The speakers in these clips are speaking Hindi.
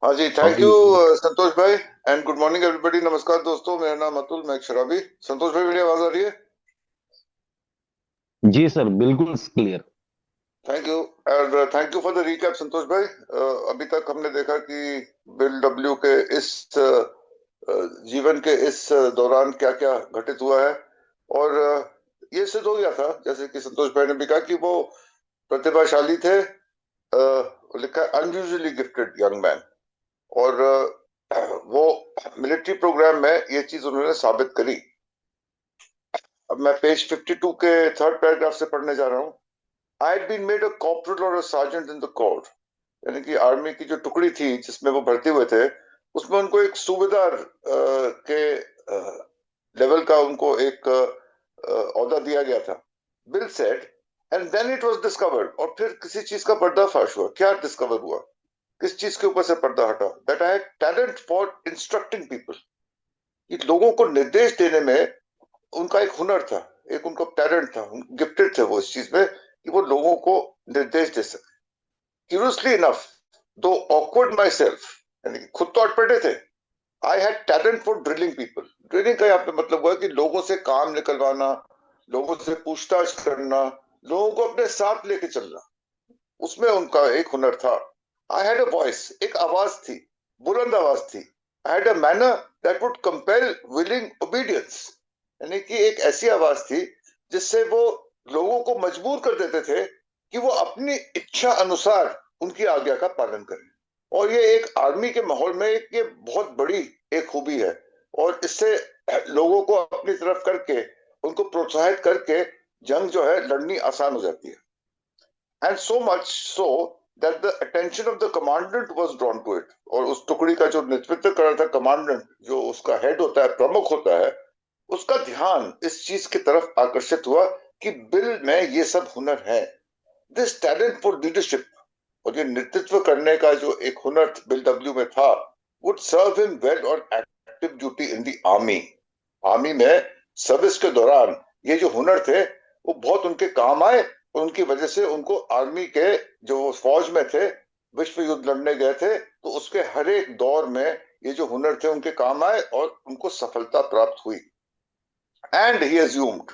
हाँ जी, how thank do you you do? Santosh भाई। And good morning everybody. नमस्कार दोस्तों, मेरा नाम अतुल, मैं एक शराबी। संतोष भाई, मेरी आवाज आ रही है? जी सर, बिल्कुल क्लियर। Thank you. और thank you for the recap Santosh भाई। अभी तक हमने देखा कि बिल डब्ल्यू के इस जीवन के इस दौरान क्या क्या घटित हुआ है। और ये सिद्ध हो गया था, जैसे कि संतोष भाई ने भी कहा, कि वो प्रतिभाशाली थे। लिखा अनयूजुअली गिफ्टेड यंग मैन। और वो मिलिट्री प्रोग्राम में ये चीज उन्होंने साबित करी। अब मैं पेज 52 के थर्ड पैराग्राफ से पढ़ने जा रहा हूँ। I had been made a corporal or a sergeant in the corps. यानी कि आर्मी की जो टुकड़ी थी जिसमें वो भर्ती हुए थे, उसमें उनको एक सूबेदार के लेवल का उनको एक ओहदा दिया गया था। Bill said, and then it was discovered, और फिर किसी चीज का पर्दाफाश हुआ। क्या डिस्कवर हुआ? किस चीज के ऊपर से पर्दा हटा? That I had talent for instructing people. कि लोगों को निर्देश देने में उनका एक हुनर था, एक उनका टैलेंट था, गिफ्टेड थे वो इस चीज में कि वो लोगों को निर्देश दे सके। क्यूरियसली इनफ, दो ऑकवर्ड माई सेल्फ, यानी कि खुद तो अटपटे थे, I had talent for drilling people. Drilling का यहाँ पे मतलब हुआ कि लोगों से काम निकलवाना, लोगों से पूछताछ करना, लोगों को अपने साथ लेके चलना, उसमें उनका एक हुनर था। आई हैड अ वॉइस, एक आवाज थी, बुलंद आवाज थी। I had a manner that would compel willing obedience, यानी कि एक ऐसी आवाज थी जिससे वो लोगों को मजबूर कर देते थे कि वो अपनी इच्छा अनुसार उनकी आज्ञा का पालन करें। और ये एक आर्मी के माहौल में एक ये बहुत बड़ी एक खूबी है। और इससे लोगों को अपनी तरफ करके, उनको प्रोत्साहित करके जंग जो है लड़नी आसान हो जाती है। And so much so that the attention of the commandant was drawn to it. और उस टुकड़ी का जो नेतृत्व कर रहा था कमांडेंट, जो उसका हेड होता है, प्रमुख होता है, उसका ध्यान इस चीज की तरफ आकर्षित हुआ कि बिल में ये सब हुनर है। दिस टैलेंट फॉर लीडरशिप, और ये नेतृत्व करने का जो एक हुनर बिल डब्ल्यू में था, वुड सर्व हिम वेल और active duty in the army. Army में सर्विस के दौरान ये जो हुनर थे वो बहुत उनके काम आए। और उनकी वजह से उनको आर्मी के, जो फौज में थे, विश्व युद्ध लड़ने गए थे, तो उसके हर एक दौर में ये जो हुनर थे उनके काम आए और उनको सफलता प्राप्त हुई। एंड ही एज्यूम्ड,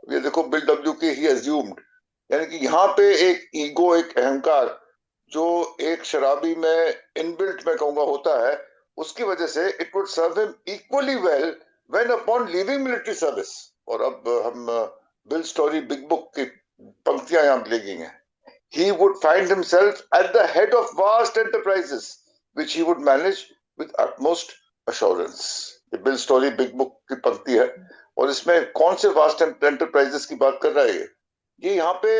ये देखो बिल डब्ल्यू की ही एज्यूम्ड, यानी कि यहाँ पे एक ईगो, एक अहंकार, जो एक शराबी में इनबिल्ट मैं कहूंगा होता है, उसकी वजह से it would serve him equally well when upon leaving military service. और अब हम बिल स्टोरी बिग बुक की पंक्तियां यहां ले गई हैं। He would find himself at the head of vast enterprises which he would manage with utmost assurance। ये बिल स्टोरी बिग बुक की पंक्ति है। और इसमें कौन से वास्ट एंटरप्राइजेस की बात कर रहा है? ये यहाँ पे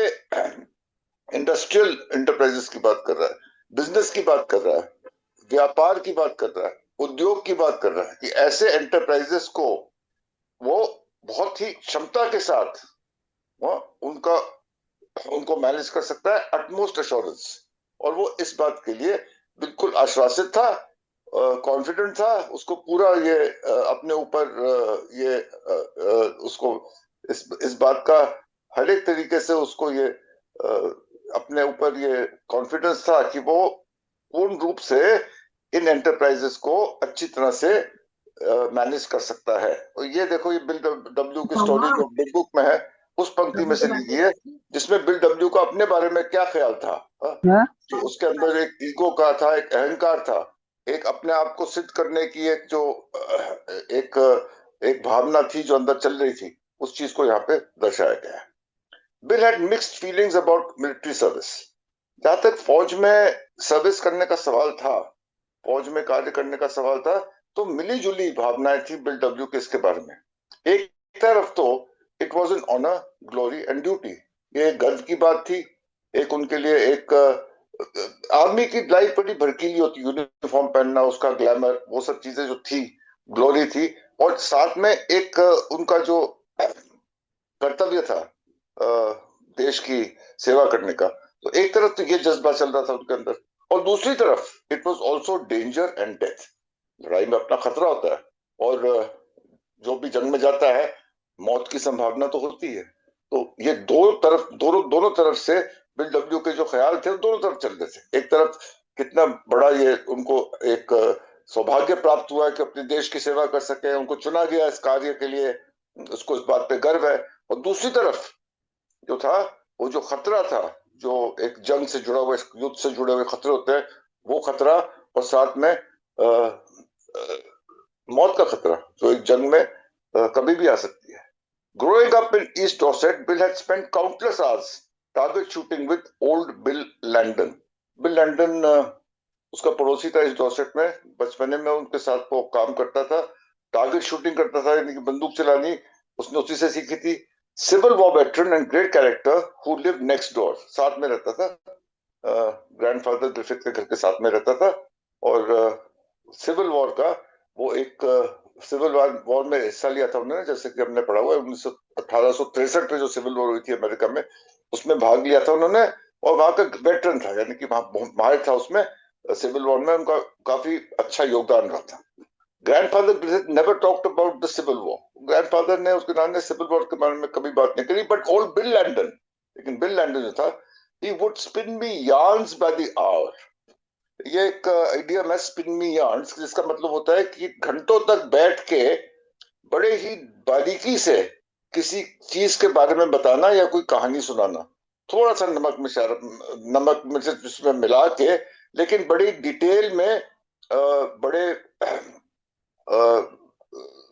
इंडस्ट्रियल एंटरप्राइजेस की बात कर रहा है, बिजनेस की बात कर रहा है, व्यापार की बात कर रहा है, उद्योग की बात कर रहा है, कि ऐसे एंटरप्राइजेस को वो बहुत ही क्षमता के साथ वो उनका उनको मैनेज कर सकता है, अटमोस्ट अश्योरेंस। और वो इस बात के लिए बिल्कुल आश्वासित था, कॉन्फिडेंट था। उसको पूरा ये अपने ऊपर उसको इस बात का हर एक तरीके से उसको ये अपने ऊपर ये कॉन्फिडेंस था कि वो पूर्ण रूप से इन एंटरप्राइजेस को अच्छी तरह से मैनेज कर सकता है। और ये देखो, ये बिल डब्ल्यू की स्टोरी जो बिग बुक में है, उस पंक्ति में से ली गई है, जिसमें बिल डब्ल्यू का अपने बारे में क्या ख्याल था। हाँ? कि उसके अंदर एक ईगो का था, एक अहंकार था, एक अपने आप को सिद्ध करने की एक जो एक एक भावना थी जो अंदर चल रही थी, उस चीज को यहाँ पे दर्शाया गया है। Bill had mixed feelings about military service. जहां तक फौज में सर्विस करने का सवाल था, फौज में कार्य करने का सवाल था, तो मिली जुली भावनाएं थी बिल डब्ल्यू के इसके बारे में। एक तरफ तो it was an honour, glory and duty, ये एक गर्व की बात थी। एक उनके लिए एक आर्मी की लाइफ बड़ी भड़कीली होती, यूनिफॉर्म पहनना, उसका ग्लैमर, वो सब चीजें जो थी, ग्लोरी थी। और साथ में एक उनका जो कर्तव्य था देश की सेवा करने का, तो एक तरफ तो ये जज्बा चल रहा था उनके अंदर, और दूसरी तरफ it was also danger and death. लड़ाई में अपना खतरा होता है, और जो भी जंग में जाता है, मौत की संभावना तो होती है। तो ये दो तरफ, दोनों दोनों तरफ से बिल डब्ल्यू के जो ख्याल थे दोनों तरफ चल रहे थे। एक तरफ कितना बड़ा ये उनको एक सौभाग्य प्राप्त हुआ है कि अपने देश की सेवा कर सके, उनको चुना गया इस कार्य के लिए, उसको इस बात पे गर्व है। और दूसरी तरफ जो था, वो जो खतरा था, जो एक जंग से जुड़ा हुआ, युद्ध से जुड़े हुए खतरे होते हैं, वो खतरा, और साथ में मौत का खतरा जो एक जंग में कभी भी आ सकती है। Growing up in East Dorset, Bill had spent countless hours target shooting with old Bill Landon. Bill Landon उसका पड़ोसी था इस डॉर्सेट में। बचपने में उनके साथ वो काम करता था, टारगेट शूटिंग करता था, यानी कि बंदूक चलानी उसने उसी से सीखी थी। Civil war veteran and great character who live next door, साथ में रहता था, ग्रैंडफादर ग्रिफिथ के घर के साथ में रहता था। और सिविल वॉर का वो एक सिविल वॉर में हिस्सा लिया था उन्होंने, जैसे कि हमने पढ़ा हुआ है 1863 में जो सिविल वॉर हुई थी अमेरिका में, उसमें भाग लिया था उन्होंने। और वहां का वेटरन था, यानी कि वहां माहिर था उसमें, सिविल वॉर में उनका काफी अच्छा योगदान रहा था। Grandfather never talked about the civil war, grandfather ने उसके नाम ने सिविल वॉर के बारे में कभी बात नहीं करी। बट ओल्ड बिल लैंडन, लेकिन बिल लैंडन जो था, he would spin me yarns by the hour। ये एक आइडियम है, स्पिन मी yarns, जिसका मतलब होता है कि घंटों तक बैठ के बड़े ही बारीकी से किसी चीज के बारे में बताना या कोई कहानी सुनाना, थोड़ा सा नमक मिर्च उसमें मिला के, लेकिन बड़ी डिटेल में, बड़े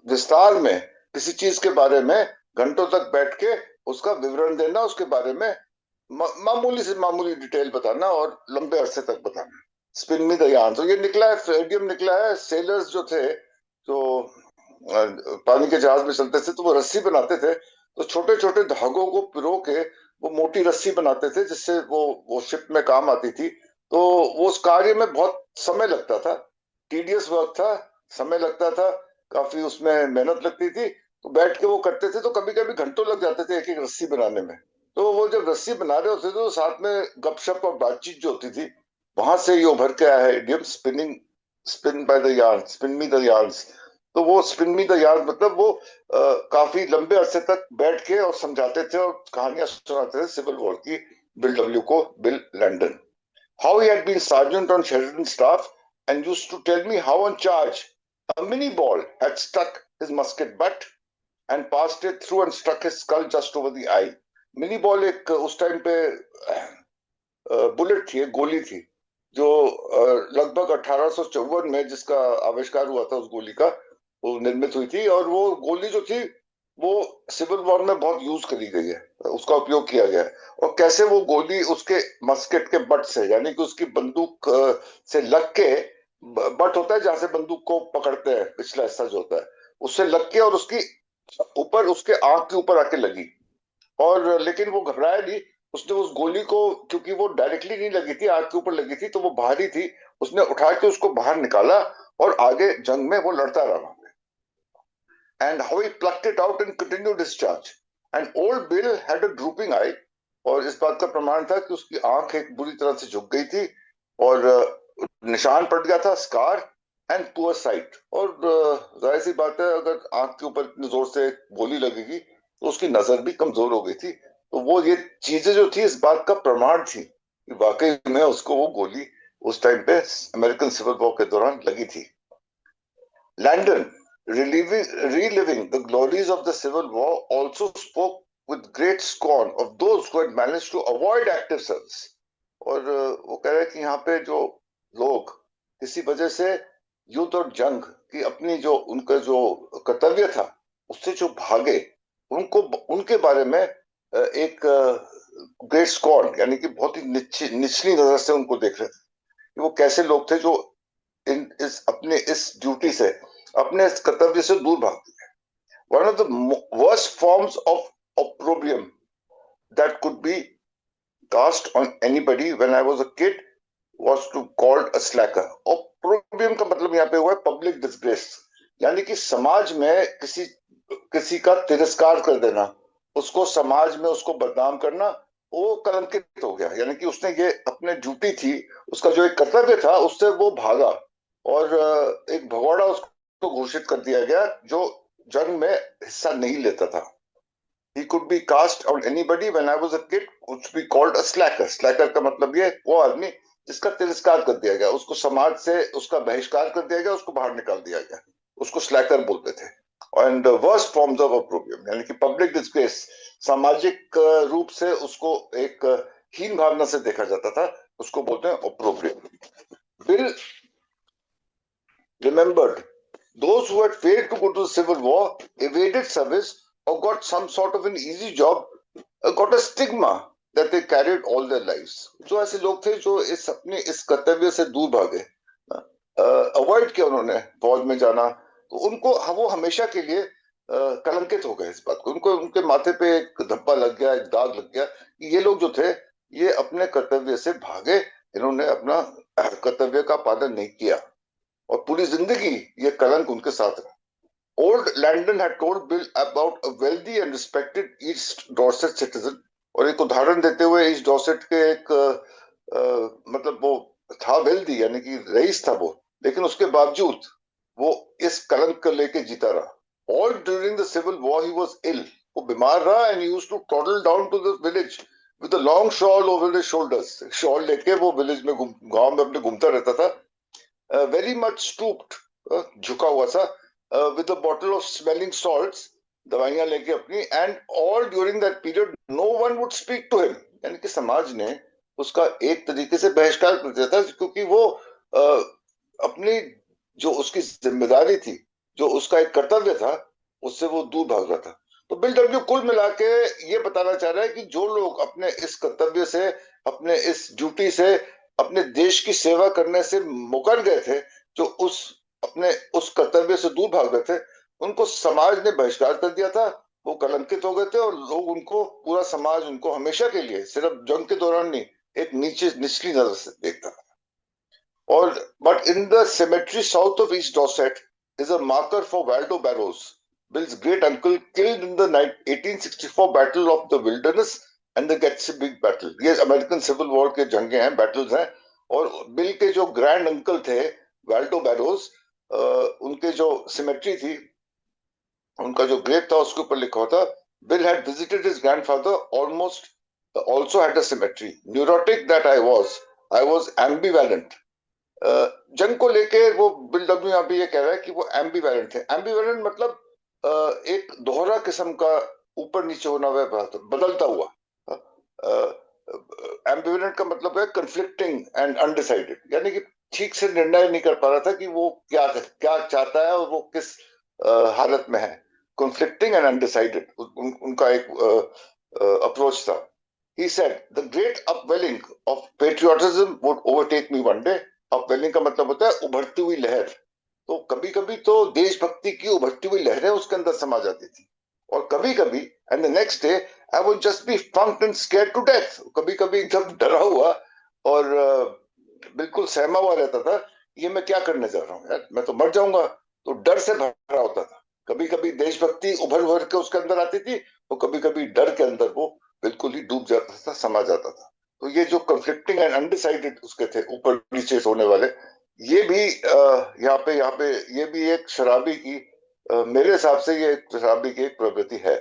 विस्तार में किसी चीज के बारे में घंटों तक बैठ के उसका विवरण देना, उसके बारे में मामूली से मामूली डिटेल बताना और लंबे अरसे तक बताना। स्पिन मी द यार्न, तो ये निकला है, इडियम निकला है। सेलर्स जो थे, जो पानी के जहाज में चलते थे, तो वो रस्सी बनाते थे, तो छोटे छोटे धागों को पिरो के वो मोटी रस्सी बनाते थे, जिससे वो शिप में काम आती थी। तो वो उस कार्य में बहुत समय लगता था, टीडियस वर्क था, समय लगता था, काफी उसमें मेहनत लगती थी। तो बैठ के वो करते थे, तो कभी कभी घंटों लग जाते थे एक एक रस्सी बनाने में। तो वो जब रस्सी बना रहे होते थे, तो साथ में गपशप और बातचीत जो होती थी, वहां से ये उभर के आया है idiom spinning, spin by the yarn, spin me the yarns. तो वो स्पिन मी द यार्न मतलब वो काफी लंबे अरसे तक बैठ के और समझाते थे और कहानियां सुनाते थे सिविल वॉर की, बिल डब्ल्यू को, Bill Landon. How he had been sergeant on Sheridan's staff and used to tell me how on charge a mini ball had struck his musket butt and passed it through and struck his skull just over the eye. Mini ball एक उस टाइम पे बुलेट थी, एक गोली थी, जो लगभग 1854 में जिसका आविष्कार हुआ था, उस गोली का वो निर्मित हुई थी। और वो गोली जो थी वो सिविल वॉर में बहुत यूज करी गई है, उसका उपयोग किया गया है। और कैसे वो गोली उसके मस्केट के बट से, यानी कि उसकी बंदूक से लग के, बट होता है जहां से बंदूक को पकड़ते हैं, पिछला हिस्सा जो होता है, उससे लग के और उसकी ऊपर, उसके आंख के ऊपर आके लगी। और लेकिन वो घबराया नहीं, उसने उस गोली को, क्योंकि वो डायरेक्टली नहीं लगी थी, आग के ऊपर लगी थी, तो वो भारी थी, उसने उठा के उसको बाहर निकाला और आगे जंग में वो लड़ता रहा। And how he plucked it out and continued his charge. And old Bill had a drooping eye, और इस बात का प्रमाण था कि उसकी आंख एक बुरी तरह से झुक गई थी, और निशान पड़ गया था, स्कार एंड पुअर साइट। और जाहिर सी बात है, अगर आंख के ऊपर इतनी जोर से गोली लगेगी तो उसकी नजर भी कमजोर हो गई थी। तो वो ये चीजें जो थी, इस बात का प्रमाण थी कि वाकई में उसको वो गोली उस टाइम पे अमेरिकन सिविल वॉर के दौरान लगी थी। Landon, reliving the glories of the Civil War, also spoke with great scorn of those who had managed to avoid active service। और वो कह रहे हैं कि यहाँ पे जो लोग किसी वजह से युद्ध और जंग की अपनी जो उनका जो कर्तव्य था उससे जो भागे, उनको, उनके बारे में एक ग्रेट स्कॉर्न, यानी कि बहुत ही निचली नजर से उनको देख रहे थे कि वो कैसे लोग थे जो इस अपने इस ड्यूटी से, अपने इस कर्तव्य से दूर भागते हैं। One of the worst forms of opprobrium that could be cast on anybody when I was a kid was to called a slacker। opprobrium का मतलब यहाँ पे हुआ है पब्लिक डिस्ग्रेस, यानी कि समाज में किसी किसी का तिरस्कार कर देना, उसको समाज में उसको बदनाम करना, वो कलंकित हो गया। यानी कि उसने ये अपने ड्यूटी थी, उसका जो एक कर्तव्य था, उससे वो भागा और एक भगोड़ा उसको घोषित कर दिया गया जो जंग में हिस्सा नहीं लेता था। He could be cast on anybody when I was a kid, which we called a slacker। slacker का मतलब ये वो आदमी जिसका तिरस्कार कर दिया गया, उसको समाज से उसका बहिष्कार कर दिया गया, उसको बाहर निकाल दिया गया। उसको स्लैकर बोलते थे। एंड वर्स्ट फॉर्म्स ऑफ अप्रोबियम यानी कि पब्लिक डिस्ग्रेस, सामाजिक रूप से उसको एक हीन भावना से देखा जाता था, उसको बोलते हैं opprobrium. Bill remembered those who had failed to go to the civil war, evaded service, or got some sort of an easy job, got a stigma that they carried all their lives. जो ऐसे लोग थे जो इस अपने इस कर्तव्य से दूर भागे, अवॉइड किया उन्होंने फौज में जाना, तो उनको वो हमेशा के लिए कलंकित हो गए इस बात को। उनको उनके माथे पे एक धब्बा लग गया, एक दाग लग गया कि ये लोग जो थे ये अपने कर्तव्य से भागे, इन्होंने अपना कर्तव्य का पालन नहीं किया और पूरी जिंदगी ये कलंक उनके साथ रहा। Old Landon had told Bill about a wealthy and respected East Dorset citizen, और एक उदाहरण देते हुए ईस्ट डॉर्सेट के एक मतलब वो था वेल्दी यानी कि रईस था वो, लेकिन उसके बावजूद वो इस कलंक को लेके जीता रहा। All during the civil war he was ill, वो बीमार रहा and he used to toddle down to the village with a long shawl over his shoulders, shawl लेके वो विलेज में गांव में अपने घूमता रहता था, very much stooped, झुका हुआ सा, with a bottle of smelling salts, दवाइयां लेके अपनी, and all during that period no one would speak to him, यानी कि समाज ने उसका एक तरीके से बहिष्कार कर दिया था, क्योंकि वो अपनी जो उसकी जिम्मेदारी थी, जो उसका एक कर्तव्य था, उससे वो दूर भाग रहा था। तो बिल डब्ल्यू कुल मिला के ये बताना चाह रहा है कि जो लोग अपने इस कर्तव्य से, अपने इस ड्यूटी से, अपने देश की सेवा करने से मुकर गए थे, जो अपने उस कर्तव्य से दूर भाग गए थे, उनको समाज ने बहिष्कार कर दिया था, वो कलंकित हो गए थे और लोग उनको, पूरा समाज उनको हमेशा के लिए, सिर्फ जंग के दौरान नहीं, एक निचली नजर से देखता था। और but in the cemetery south of East Dorset is a marker for Waldo Barrows, Bill's great uncle, killed in the 1864 Battle of the Wilderness and the Gettysburg Battle। ये अमेरिकन सिविल वॉर के जंगे हैं, बैटल्स हैं। और बिल के जो ग्रैंड अंकल थे वाल्डो बैरोज, उनके जो सिमेट्री थी, उनका जो ग्रेव था, उसके ऊपर लिखा होता, bill had visited his grandfather almost also had a symmetry, neurotic that I was ambivalent। जंग को लेके वो बिल डब्ल्यू यहाँ पे ये कह रहा है कि वो एम्बिवेलेंट थे। एम्बिवेलेंट मतलब एक दोहरा किस्म का ऊपर नीचे होना हुआ, बदलता हुआ। एम्बिवेलेंट का मतलब है कंफ्लिक्टिंग एंड अनडिसाइडेड, यानी कि ठीक से निर्णय नहीं कर पा रहा था कि वो क्या क्या चाहता है और वो किस हालत में है। कंफ्लिक्टिंग एंड अनडिसाइडेड उनका एक अप्रोच था। He said, the great upwelling of patriotism would overtake me one day। Upwelling का मतलब होता है उभरती हुई लहर। तो कभी कभी तो देशभक्ति की उभरती हुई लहरें उसके अंदर समा जाती थी, और कभी कभी and the next day I would just be funked and scared to death. कभी कभी एकदम डरा हुआ और बिल्कुल सहमा हुआ रहता था, ये मैं क्या करने जा रहा हूँ यार, मैं तो मर जाऊंगा। तो डर से भरा होता था। कभी कभी देशभक्ति उभर उभर के उसके अंदर आती थी, और कभी कभी डर के अंदर वो बिल्कुल ही डूब जाता था, समा जाता था। तो ये जो कंफ्लिक्टिंग एंड अनडिसाइडेड उसके थे, ऊपर नीचे होने वाले, ये भी यहाँ पे ये भी एक शराबी की, मेरे हिसाब से ये एक शराबी की एक प्रवृत्ति है।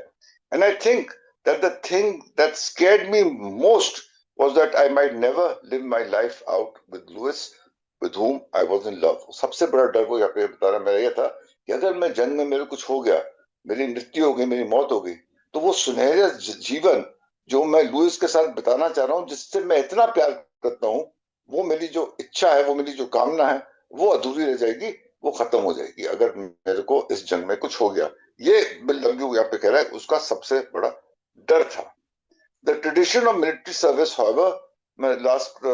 And I think that the thing that scared me most was that I might never live my life out with Lewis, with whom I was in love। सबसे बड़ा डर वो यहाँ पे बता रहा मेरा ये था कि अगर मैं जन्म में मेरे कुछ हो गया, मेरी मृत्यु हो गई, मेरी मौत हो गई, तो वो सुनहरा जीवन जो मैं लुइस के साथ बिताना चाह रहा हूँ, जिससे मैं इतना प्यार करता हूँ, वो मेरी जो इच्छा है, वो मेरी जो कामना है, वो अधूरी रह जाएगी, वो खत्म हो जाएगी अगर मेरे को इस जंग में कुछ हो गया। ये बिल डब्ल्यू यहाँ पे कह रहा है, उसका सबसे बड़ा डर था। The tradition of military service, however, मैं लास्ट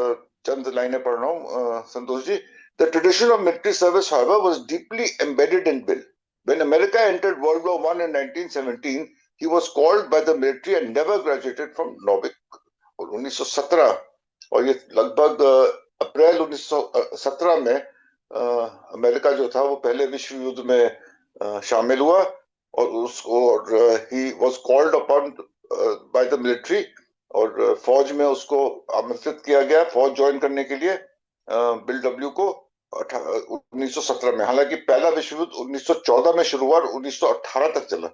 चंद लाइनें पढ़ रहा हूँ Santosh ji. The tradition of military service, however, was deeply embedded in Bill। When America entered World War I in 1917, he was called by the military and never graduated from Norwich। और 1917, और ये लगभग अप्रैल 1917 में अमेरिका जो था वो पहले विश्व युद्ध में शामिल हुआ, और he was called upon by the military, और फौज में उसको आमंत्रित किया गया फौज ज्वाइन करने के लिए बिल डब्ल्यू को 1917 में। हालांकि पहला विश्व युद्ध 1914 में शुरू हुआ और 1918 तक चला,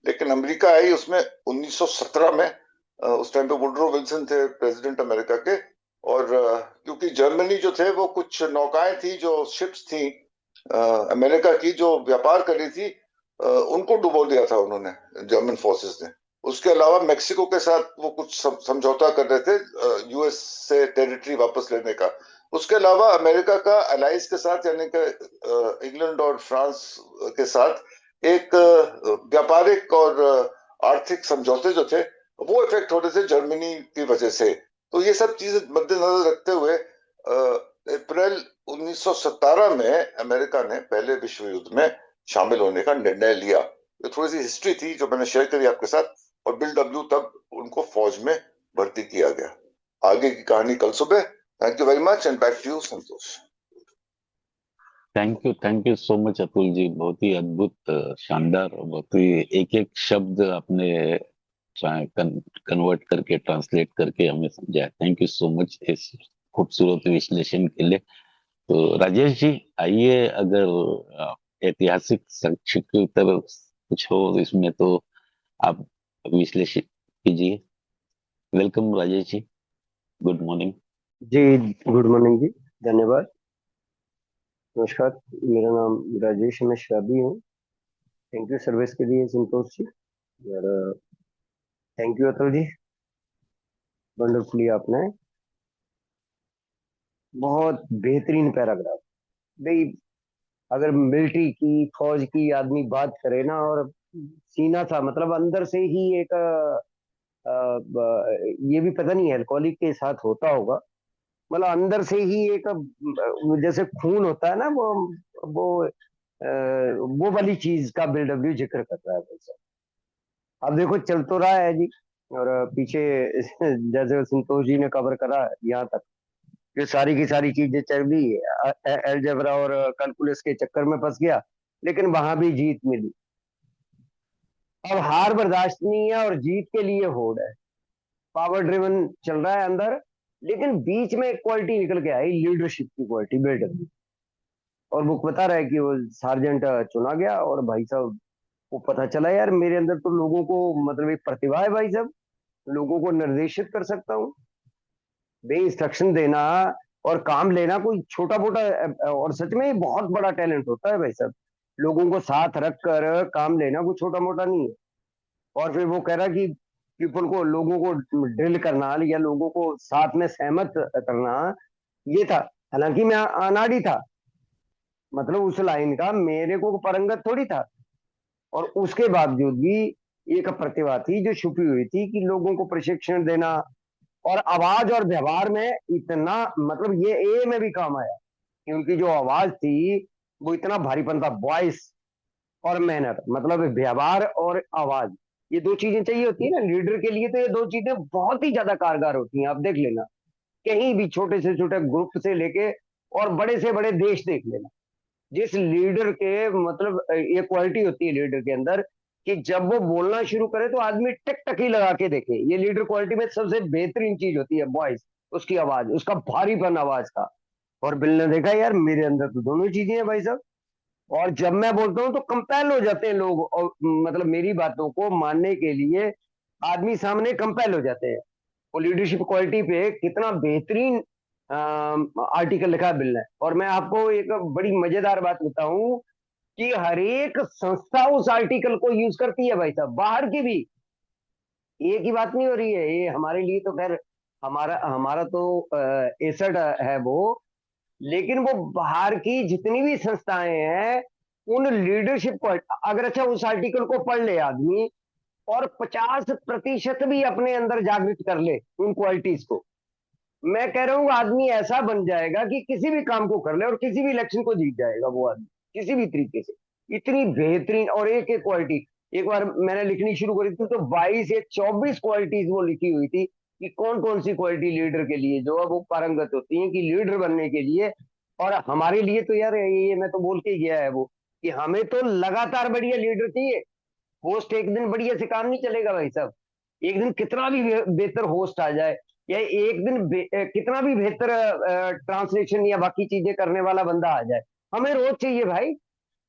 लेकिन अमेरिका आई उसमें 1917 में। उस टाइम पे वुडरो विल्सन थे प्रेसिडेंट अमेरिका के, और क्योंकि जर्मनी जो थे वो कुछ नौकाएं थी, जो शिप्स थी अमेरिका की, जो व्यापार कर रही थी, उनको डुबो दिया था उन्होंने, जर्मन फोर्सेस ने। उसके अलावा मेक्सिको के साथ वो कुछ समझौता कर रहे थे यूएस से टेरिटरी वापस लेने का। उसके अलावा अमेरिका का अलाइज के साथ, यानी कि इंग्लैंड और फ्रांस के साथ एक व्यापारिक और आर्थिक समझौते जो थे, वो इफेक्ट हो रहे थे जर्मनी की वजह से। तो ये सब चीजें मद्देनजर रखते हुए अप्रैल 1917 में अमेरिका ने पहले विश्व युद्ध में शामिल होने का निर्णय लिया। ये थोड़ी सी हिस्ट्री थी जो मैंने शेयर करी आपके साथ। और बिल डब्ल्यू तब उनको फौज में भर्ती किया गया। आगे की कहानी कल सुबह। Thank you very much and back to you Santosh. Thank you so much Atul ji. बहुत ही अद्भुत, शानदार और बहुत ही एक एक शब्द आपने कन्वर्ट करके, ट्रांसलेट करके हमें समझाया। थैंक यू सो मच इस खूबसूरत विश्लेषण के लिए। तो राजेश जी, आइए, अगर ऐतिहासिक साक्ष्य की तरफ कुछ हो इसमें तो आप विश्लेषित कीजिए। Welcome Rajesh ji, good morning. जी, गुड मॉर्निंग जी। धन्यवाद। नमस्कार, मेरा नाम राजेश मिश्राबी हूँ। थैंक यू सर्विस के लिए संतोष जी, और thank you Atul ji. Wonderfully आपने बहुत बेहतरीन पैराग्राफ भाई। अगर मिलिट्री की, फौज की आदमी बात करे ना, और सीना था, मतलब अंदर से ही एक ये भी पता नहीं अल्कोहलिक के साथ होता होगा, मतलब अंदर से ही एक जैसे खून होता है ना, वो वो वाली चीज का बिल डब्ल्यू जिक्र कर रहा है वैसे। अब देखो चल तो रहा है जी, और पीछे जैसे संतोष जी ने कवर करा यहाँ तक, ये सारी की सारी चीजें चल रही है। अलजेब्रा और कैलकुलस के चक्कर में फंस गया, लेकिन वहां भी जीत मिली। अब हार बर्दाश्त नहीं है और जीत के लिए होड़ है। पावर ड्रिवन चल रहा है अंदर, लेकिन बीच में एक क्वालिटी निकल के आई, लीडरशिप की क्वालिटी, बिल्डअप। और वो बता रहा है कि वो सार्जेंट चुना गया, और भाई साहब वो पता चला यार मेरे अंदर तो लोगों को, मतलब एक प्रतिभा है भाई साहब, लोगों को निर्देशित कर सकता हूँ। बे इंस्ट्रक्शन देना और काम लेना कोई छोटा मोटा, और सच में ये बहुत बड़ा टैलेंट होता है भाई साहब। लोगों को साथ रख कर काम लेना कोई छोटा मोटा नहीं है। और फिर वो कह रहा कि पीपल को, लोगों को ड्रिल करना या लोगों को साथ में सहमत करना, ये था। हालांकि मैं अनाड़ी था, मतलब उस लाइन का मेरे को परंगत थोड़ी था, और उसके बावजूद भी एक प्रतिभा थी जो छुपी हुई थी कि लोगों को प्रशिक्षण देना। और आवाज और व्यवहार में इतना, मतलब ये ए में भी काम आया कि उनकी जो आवाज थी वो इतना भारीपन था। वॉइस और मैनर, मतलब व्यवहार और आवाज, ये दो चीजें चाहिए होती है ना लीडर के लिए। तो ये दो चीजें बहुत ही ज्यादा कारगर होती हैं। आप देख लेना, कहीं भी छोटे से छोटे ग्रुप से लेके और बड़े से बड़े देश देख लेना, जिस लीडर के, मतलब ये क्वालिटी होती है लीडर के अंदर कि जब वो बोलना शुरू करे तो आदमी टिक टकी लगा के देखे। ये लीडर क्वालिटी में सबसे बेहतरीन चीज होती है, वॉइस, उसकी आवाज, उसका भारीपन आवाज का। और बिल ने देखा यार मेरे अंदर तो दोनों चीजें हैं भाई साहब। और जब मैं बोलता हूँ तो कंपेल हो जाते हैं लोग, और मतलब मेरी बातों को मानने के लिए आदमी सामने कंपेल हो जाते हैं। वो लीडरशिप क्वालिटी पे कितना बेहतरीन आर्टिकल लिखा है बिल ने। और मैं आपको एक बड़ी मजेदार बात बताऊं कि हर एक संस्था उस आर्टिकल को यूज करती है भाई साहब, बाहर की भी। एक ही बात नहीं हो रही है ये हमारे लिए, तो खैर हमारा हमारा तो एसेट है वो। लेकिन वो बाहर की जितनी भी संस्थाएं हैं, उन लीडरशिप को, अगर अच्छा उस आर्टिकल को पढ़ ले आदमी और 50% भी अपने अंदर जागृत कर ले उन क्वालिटीज को, मैं कह रहा हूँ आदमी ऐसा बन जाएगा कि किसी भी काम को कर ले और किसी भी इलेक्शन को जीत जाएगा वो आदमी, किसी भी तरीके से। इतनी बेहतरीन, और एक एक क्वालिटी। एक बार मैंने लिखनी शुरू करी थी तो 22 या 24 क्वालिटीज वो लिखी हुई थी कि कौन कौन सी क्वालिटी लीडर के लिए जो है वो पारंगत होती है कि लीडर बनने के लिए। और हमारे लिए तो यार ये मैं तो बोल के ही गया है वो, कि हमें तो लगातार बढ़िया लीडर चाहिए। होस्ट एक दिन बढ़िया से काम नहीं चलेगा भाई साहब। एक दिन कितना भी बेहतर होस्ट आ जाए, या एक दिन कितना भी बेहतर ट्रांसलेशन या बाकी चीजें करने वाला बंदा आ जाए, हमें रोज चाहिए भाई।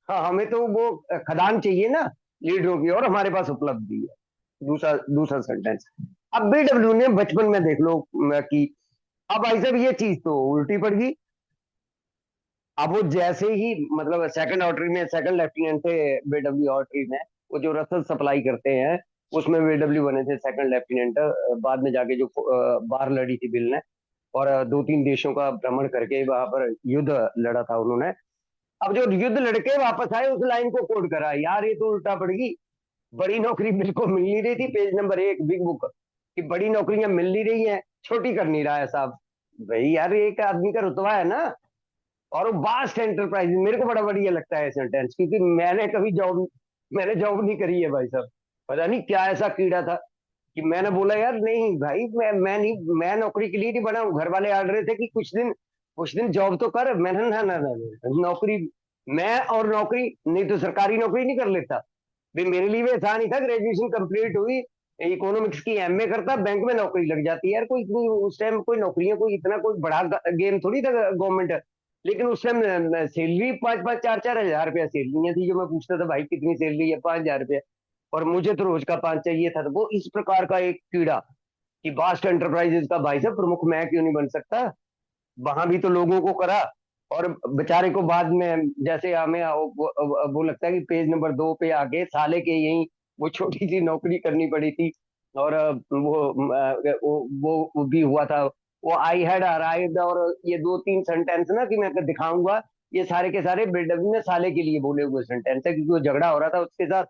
हाँ, हमें तो वो खदान चाहिए ना लीडरों की, और हमारे पास उपलब्ध भी है। दूसरा दूसरा सेंटेंस, अब बीडब्ल्यू ने बचपन में देख लो कि अब भाई साहब ये चीज तो उल्टी पड़ गई। अब वो जैसे ही मतलब सेकंड ऑर्डर में सेकंड लेफ्टिनेंट थे बीडब्ल्यू ऑर्डर में, वो जो रसद सप्लाई करते हैं उसमें बीडब्ल्यू बने थे सेकंड लेफ्टिनेंट। बाद में जाके जो बार लड़ी थी बिल ने, और दो तीन देशों का भ्रमण करके वहां पर युद्ध लड़ा था उन्होंने। अब जो युद्ध लड़के वापस आए उस लाइन को कोड करा, यार ये तो उल्टा पड़ गई। बड़ी नौकरी बिल को मिल नहीं रही थी, पेज नंबर 1 बिग बुक कि बड़ी नौकरियां मिल नहीं रही हैं, छोटी कर नहीं रहा है साहब। भाई यार एक आदमी का रुतबा है ना। और वो वास्ट एंटरप्राइज, मेरे को बड़ा बढ़िया लगता है सेंटेंस, क्योंकि मैंने जॉब नहीं करी है भाई साहब। पता नहीं क्या ऐसा कीड़ा था कि मैंने बोला यार नहीं भाई, मैं नहीं, मैं नौकरी के लिए नहीं बना हूँ। घर वाले आड़ रहे थे कि कुछ दिन जॉब तो कर। मैंने ना, नौकरी, मैं और नौकरी नहीं तो सरकारी नौकरी नहीं कर लेता भाई। मेरे लिए भी आसान ही था, ग्रेजुएशन कंप्लीट हुई, इकोनॉमिक्स की एमए करता, बैंक में नौकरी लग जाती है यार। उस टाइम कोई नौकरियां कोई इतना कोई बड़ा गेम थोड़ी था गवर्नमेंट। लेकिन उस टाइम सैलरी 5-5 4-4 हजार रुपया सैलरियां थी। जो मैं पूछता था भाई कितनी सैलरी है, 5,000 रुपया, और मुझे तो रोज का 5 चाहिए था। तो वो इस प्रकार का एक कीड़ा कि बास्ट एंटरप्राइजेस का भाई साहब प्रमुख मैं क्यों नहीं बन सकता। वहां भी तो लोगों को करा, और बेचारे को बाद में जैसे हमें वो लगता है कि पेज नंबर 2 पे आके साले के यही वो छोटी सी नौकरी करनी पड़ी थी। और वो भी हुआ था। वो आई हैड अराइव्ड, और ये 2-3 सेंटेंस ना कि मैं दिखाऊंगा, ये सारे के सारे बीडब्ल्यू ने साले के लिए बोले हुए सेंटेंस है, क्योंकि वो झगड़ा हो रहा था उसके साथ।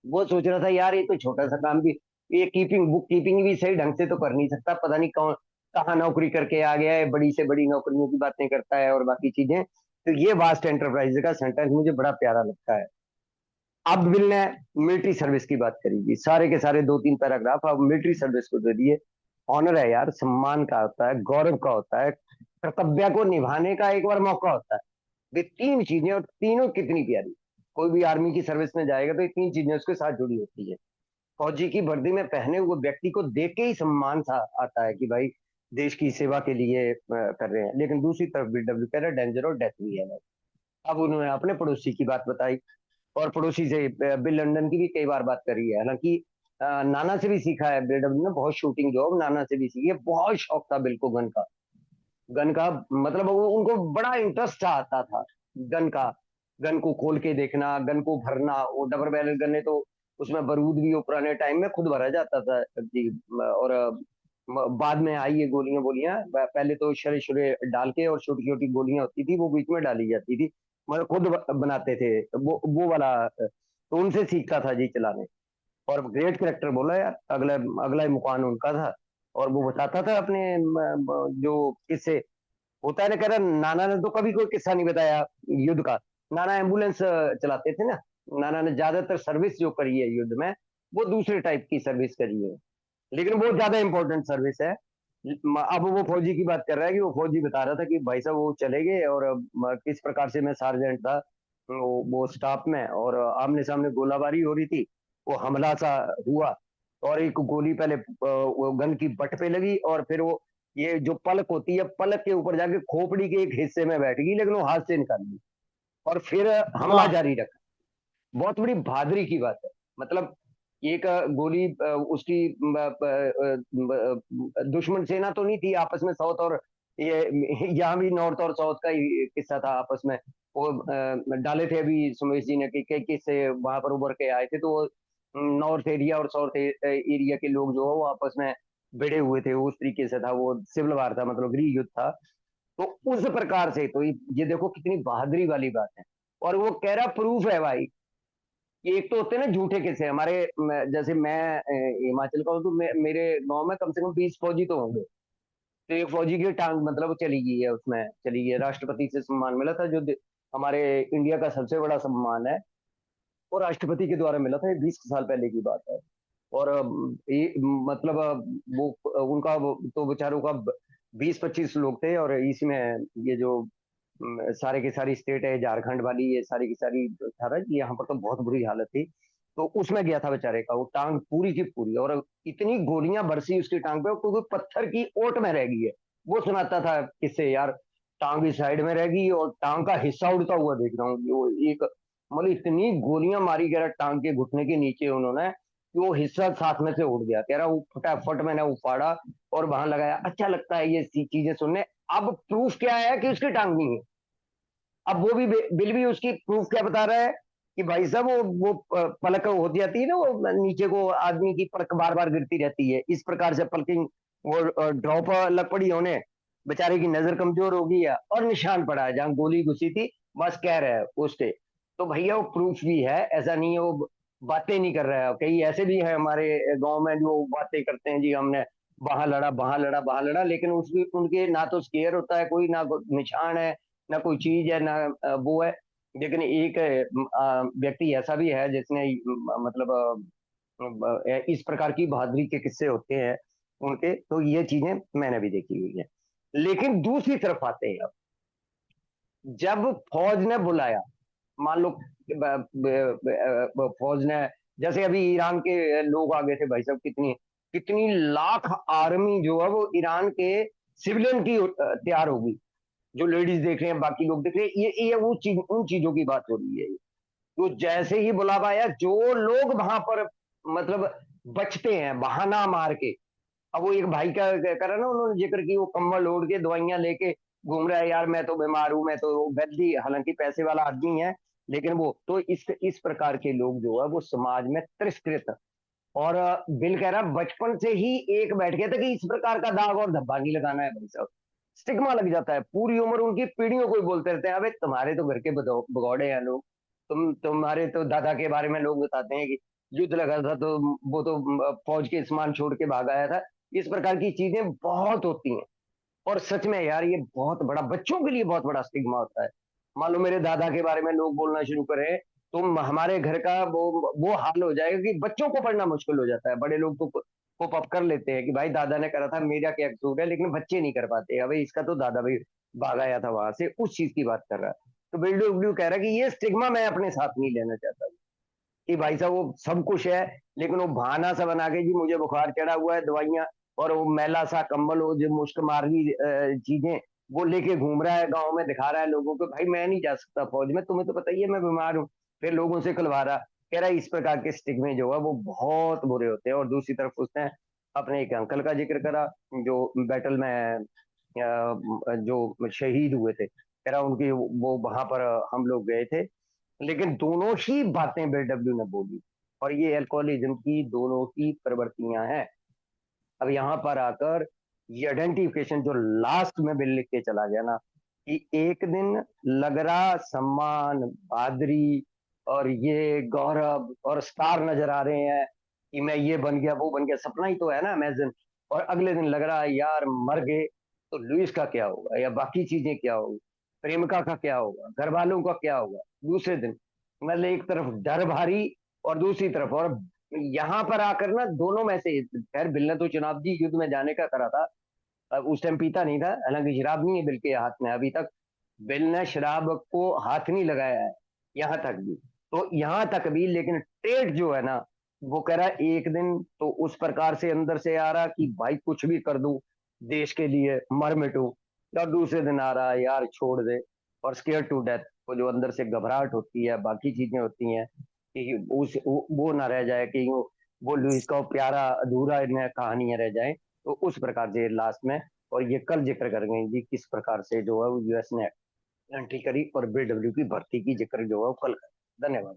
वो सोच रहा था यार ये तो छोटा सा काम भी, ये कीपिंग बुक कीपिंग भी सही ढंग से तो कर नहीं सकता, पता नहीं कौन कहाँ नौकरी करके आ गया है, बड़ी से बड़ी नौकरियों की बातें करता है और बाकी चीजें। तो ये वास्ट एंटरप्राइज का सेंटेंस मुझे बड़ा प्यारा लगता है। अब बिल ने मिलिट्री सर्विस की बात करी, सारे के सारे 2-3 पैराग्राफ अब मिलिट्री सर्विस को दे दिए। ऑनर है यार, सम्मान का होता है, गौरव का होता है, कर्तव्य को निभाने का एक बार मौका होता है। ये 3 चीजें, और तीनों कितनी प्यारी। कोई भी आर्मी की सर्विस में जाएगा तो ये 3 चीजें उसके साथ जुड़ी होती है। फौजी की वर्दी में पहने हुए व्यक्ति को देख के ही सम्मान सा आता है कि भाई देश की सेवा के लिए कर रहे हैं। लेकिन दूसरी तरफ बीडब्ल्यू कह रहे डेंजर और डेथ भी है भाई। अब उन्होंने अपने पड़ोसी की बात बताई, और पड़ोसी से बिल लंदन की भी कई बार बात करी है। हालांकि नाना से भी सीखा है बीडब्ल्यू ने, बहुत शूटिंग जॉब नाना से भी सीखी है। बहुत शौक था बिल को गन का मतलब वो उनको बड़ा इंटरेस्ट आता था गन का। गन को खोल के देखना, गन को भरना, वो डबल बैरल गन है तो उसमें बारूद भी वो पुराने टाइम में खुद भरा जाता था जी। और बाद में आई ये गोलियां बोलियां, पहले तो शरे शुरे डाल के, और छोटी छोटी गोलियां होती थी वो बीच में डाली जाती थी, मतलब खुद बनाते थे वो वाला। तो उनसे सीखता था जी चलाने। और ग्रेट करेक्टर बोला यार, अगला अगला ही मुकान उनका था। और वो बताता था अपने जो किस्से होता है ना, कह रहा नाना ने तो कभी कोई किस्सा नहीं बताया युद्ध का। नाना एम्बुलेंस चलाते थे ना। नाना ने ज्यादातर सर्विस जो करी है युद्ध में, वो दूसरे टाइप की सर्विस करी है, लेकिन वो ज्यादा इंपॉर्टेंट सर्विस है। अब वो फौजी की बात कर रहा है कि वो फौजी बता रहा था कि भाई साहब वो चले गए, और किस प्रकार से मैं सार्जेंट था वो स्टाफ में, और आमने सामने गोलाबारी हो रही थी। वो हमला सा हुआ, और एक गोली पहले वो गन की बट पे लगी, और फिर वो ये जो पलक होती है, पलक के ऊपर जाके खोपड़ी के एक हिस्से में बैठ गई, लेकिन वो हाथ से निकाल ली, और फिर हमला वाह। जारी रखा। बहुत बड़ी बहादुरी की बात है। मतलब एक गोली उसकी दुश्मन सेना तो नहीं थी आपस में, साउथ और ये यहाँ भी नॉर्थ और साउथ का ही किस्सा था आपस में। वो डाले थे अभी सुमेश जी ने कि किससे वहां पर उभर के आए थे, तो नॉर्थ एरिया और साउथ एरिया के लोग जो है वो आपस में भिड़े हुए थे, उस तरीके से था वो, सिविल वार था, मतलब गृह युद्ध था। तो उस प्रकार से तो ये देखो कितनी बहादुरी वाली बात है। और वो कह रहा प्रूफ है भाई। ये एक तो होते हैं ना झूठे किस्से हमारे, जैसे मैं हिमाचल का हूँ, तो मेरे गांव में कम से कम 20 फौजी तो होंगे। तो एक फौजी की टांग मतलब चली गई है, उसमें चली गई है। राष्ट्रपति से सम्मान मिला था, जो हमारे इंडिया का सबसे बड़ा सम्मान है, वो राष्ट्रपति के द्वारा मिला था। ये 20 साल पहले की बात है। और ये मतलब वो उनका तो बेचारों का 20-25 लोग थे, और इसमें ये जो सारे की सारी स्टेट है झारखंड वाली, ये सारी की सारी था ना कि यहाँ पर तो बहुत बुरी हालत थी। तो उसमें गया था बेचारे का वो टांग पूरी की पूरी, और इतनी गोलियां बरसी उसकी टांग पे, क्योंकि पत्थर की ओट में रह गई है। वो सुनाता था किससे यार, टांग इस साइड में रह गई और टांग का हिस्सा उड़ता हुआ देख रहा हूँ। वो एक मतलब इतनी गोलियां मारी गया टांग के घुटने के नीचे उन्होंने, कि वो हिस्सा साथ में से उड़ गया। कह रहा वो फटाफट मैंने उपाड़ा और वहां लगाया। अच्छा लगता है ये चीजें सुनने। अब प्रूफ क्या है कि उसकी टांग नहीं है। अब वो भी बिल भी उसकी प्रूफ क्या बता रहा है कि भाई साहब वो पलक होती जाती है ना, वो नीचे को आदमी की पलक बार बार गिरती रहती है, इस प्रकार से पलकिंग वो ड्रॉप लग पड़ी होने, बेचारे की नजर कमजोर हो गई है और निशान पड़ा है जहां गोली घुसी थी, बस कह रहा है उससे। तो भैया वो प्रूफ भी है, ऐसा नहीं है वो बातें नहीं कर रहा है। कई ऐसे भी है हमारे गांव में जो बातें करते हैं, जी हमने वहां लड़ा वहां लड़ा वहां लड़ा, लेकिन उसकी उनके ना तो स्केयर होता है कोई, ना निशान है, ना कोई चीज है, ना वो है। लेकिन एक व्यक्ति ऐसा भी है जिसने मतलब इस प्रकार की बहादुरी के किस्से होते हैं उनके, तो ये चीजें मैंने भी देखी हुई है। लेकिन दूसरी तरफ आते हैं अब, जब फौज ने बुलाया, मान लो फौज ने, जैसे अभी ईरान के लोग आ गए थे भाई साहब, कितनी कितनी लाख आर्मी जो है वो ईरान के सिविलियन की तैयार होगी, जो लेडीज देख रहे हैं, बाकी लोग देख रहे हैं, ये वो चीज, उन चीजों की बात हो रही है। तो जैसे ही बुलावा आया, जो लोग वहां पर मतलब बचते हैं बहाना मार के, अब वो एक भाई का करा ना उन्होंने जिक्र की, वो कंबल ओढ़ के दवाइयां लेके घूम रहा है, यार मैं तो बीमार हूं, मैं तो वैद्य, हालांकि पैसे वाला आदमी है, लेकिन वो तो इस प्रकार के लोग जो है वो समाज में तिरस्कृत। और बिल कह रहा बचपन से ही एक बैठ गया था कि इस प्रकार का दाग और धब्बा नहीं लगाना है भाई साहब, स्टिग्मा लग जाता है पूरी उम्र। उनकी पीढ़ियों को ही बोलते रहते हैं, अबे तुम्हारे तो घर के भगौड़े हैं लोग, तुम्हारे तो दादा के बारे में लोग बताते हैं कि युद्ध लगा था तो वो तो फौज के समान छोड़ के भाग आया था। इस प्रकार की चीजें बहुत होती हैं। और सच में यार ये बहुत बड़ा, बच्चों के लिए बहुत बड़ा स्टिग्मा होता है। मान लो मेरे दादा के बारे में लोग बोलना शुरू करें, तो हमारे घर का वो हाल हो जाएगा कि बच्चों को पढ़ना मुश्किल हो जाता है। बड़े लोग तो कोप अप कर लेते हैं कि भाई दादा ने करा था, मेरा क्या कसूर है, लेकिन बच्चे नहीं कर पाते। अबे इसका तो दादा भी भाग आया था वहां से, उस चीज की बात कर रहा है। तो बिल्डू ब्लू कह रहा है कि ये स्टिग्मा मैं अपने साथ नहीं लेना चाहता कि भाई साहब वो सब कुछ है, लेकिन वो बहाना सा बना के जी मुझे बुखार चढ़ा हुआ है, दवाइयां और वो मैला सा कंबल, वो जो मुश्क मारवी चीजें वो लेके घूम रहा है गाँव में, दिखा रहा है लोगों को भाई मैं नहीं जा सकता फौज में, तुम्हें तो पता ही है मैं बीमार हूँ, फिर लोगों से खुलवा रहा। कह रहा है इस प्रकार के स्टिग्मे जो है वो बहुत बुरे होते हैं। और दूसरी तरफ उसने अपने एक अंकल का जिक्र करा जो बैटल में जो शहीद हुए थे, कह रहा उनकी वो वहां पर हम लोग गए थे, लेकिन दोनों ही बातें बीडब्ल्यू ने बोली, और ये अल्कोहलिज्म की दोनों ही प्रवृत्तियां हैं। अब यहाँ पर आकर ये आइडेंटिफिकेशन जो लास्ट में बिल लिख के चला गया ना, कि एक दिन लगरा, सम्मान, बहादुरी और ये गौरव और स्टार नजर आ रहे हैं कि मैं ये बन गया वो बन गया, सपना ही तो है ना इमेजिन। और अगले दिन लग रहा है यार मर गए, तो लुइस का क्या होगा या बाकी चीजें क्या होगी, प्रेमिका का क्या होगा, घर वालों का क्या होगा दूसरे दिन। मतलब एक तरफ डर भारी और दूसरी तरफ, और यहाँ पर आकर ना दोनों में से, खैर बिल ने तो चुनावी युद्ध में जाने का करा था, अब उस टाइम पीता नहीं था, हालांकि शराब नहीं है बिल के हाथ में अभी तक, बिल ने शराब को हाथ नहीं लगाया है यहाँ तक भी। तो यहाँ तक भी, लेकिन टेट जो है ना, वो कह रहा है एक दिन तो उस प्रकार से अंदर से आ रहा कि भाई कुछ भी कर दूं देश के लिए, मर मिटू, और दूसरे दिन आ रहा है यार छोड़ दे, और स्केयर टू डेथ, वो जो अंदर से घबराहट होती है, बाकी चीजें होती हैं कि उस वो ना रह जाए कि वो लुइस का प्यारा अधूरा कहानियां रह जाए। तो उस प्रकार से लास्ट में, और ये कल जिक्र करेंगे जी किस प्रकार से जो है वो यूएस ने एंट्री करी और बीडब्ल्यू की भर्ती की जिक्र जो है वो कल करें। धन्यवाद।